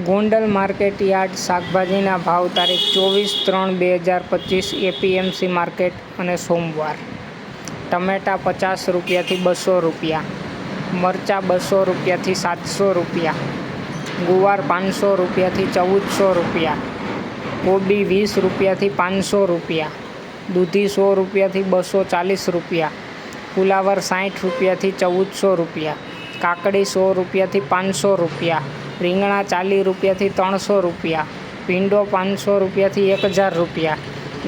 Gondal market yard શાકભાજીના ભાવ તારીખ 24/3/2025 એપીએમસી માર્કેટ અને સોમવાર. ટમેટા 50 રૂપિયાથી 200 રૂપિયા, મરચાં 200 રૂપિયાથી 700 રૂપિયા, ગુવાર 500 રૂપિયાથી 1400 રૂપિયા, કોબી 20 રૂપિયાથી 500 રૂપિયા, દૂધી 100 રૂપિયાથી 240 રૂપિયા, ફુલાવર 60 રૂપિયાથી 1400 રૂપિયા, કાકડી 100 રૂપિયાથી 500 રૂપિયા, રીંગણા 40 રૂપિયાથી 300 રૂપિયા, ભીંડો 500 રૂપિયાથી 1000 રૂપિયા,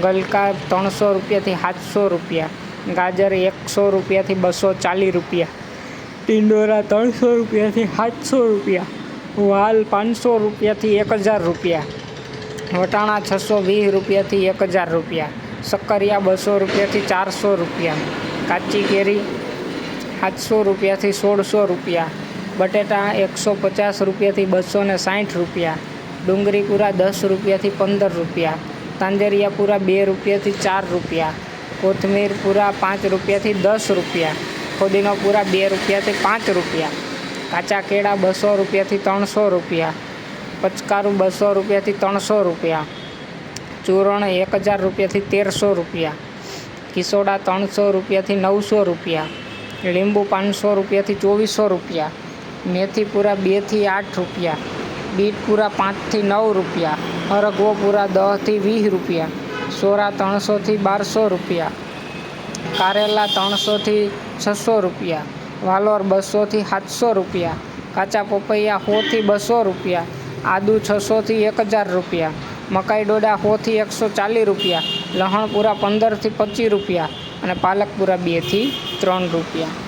ગલકા 300 રૂપિયાથી 700 રૂપિયા, ગાજર 100 રૂપિયાથી 240 રૂપિયા, ટિંડોરા 300 રૂપિયાથી 700 રૂપિયા, વાલ 500 રૂપિયાથી 1000 રૂપિયા, વટાણા 620 રૂપિયાથી 1000 રૂપિયા, શક્કરિયા 200 રૂપિયાથી 400 રૂપિયા, કાચી કેરી 700 રૂપિયાથી 1600 રૂપિયા, બટેટા 150 રૂપિયાથી 260 રૂપિયા, ડુંગળી પૂરા 10 રૂપિયાથી 15 રૂપિયા, તાંજરિયા પૂરા 2 રૂપિયાથી 4 રૂપિયા, કોથમીર પૂરા 5 રૂપિયાથી 10 રૂપિયા, ફુદીનો પૂરા 2 રૂપિયાથી 5 રૂપિયા, કાચા કેળા 200 રૂપિયાથી 300 રૂપિયા, પચકારું 200 રૂપિયાથી 300 રૂપિયા, ચૂરણ 1000 રૂપિયાથી 1300 રૂપિયા, કિસોડા 300 રૂપિયાથી 900 રૂપિયા, લીંબુ 500 રૂપિયાથી 2400 રૂપિયા, મેથી પૂરા 2 થી 8 રૂપિયા, બીટ પૂરા 5 થી 9 રૂપિયા, હરગવો પૂરા 10 થી 20 રૂપિયા, સોરા 300 થી 1200 રૂપિયા, કારેલા 300 થી 600 રૂપિયા, વાલોર 200 થી 700 રૂપિયા, કાચા પપૈયા 100 થી 200 રૂપિયા, આદુ 600 થી 1000 રૂપિયા, મકાઈ ડોડા 100 થી 140 રૂપિયા, લહણ પૂરા 15 થી 25 રૂપિયા અને પાલક પૂરા 2 થી 3 રૂપિયા.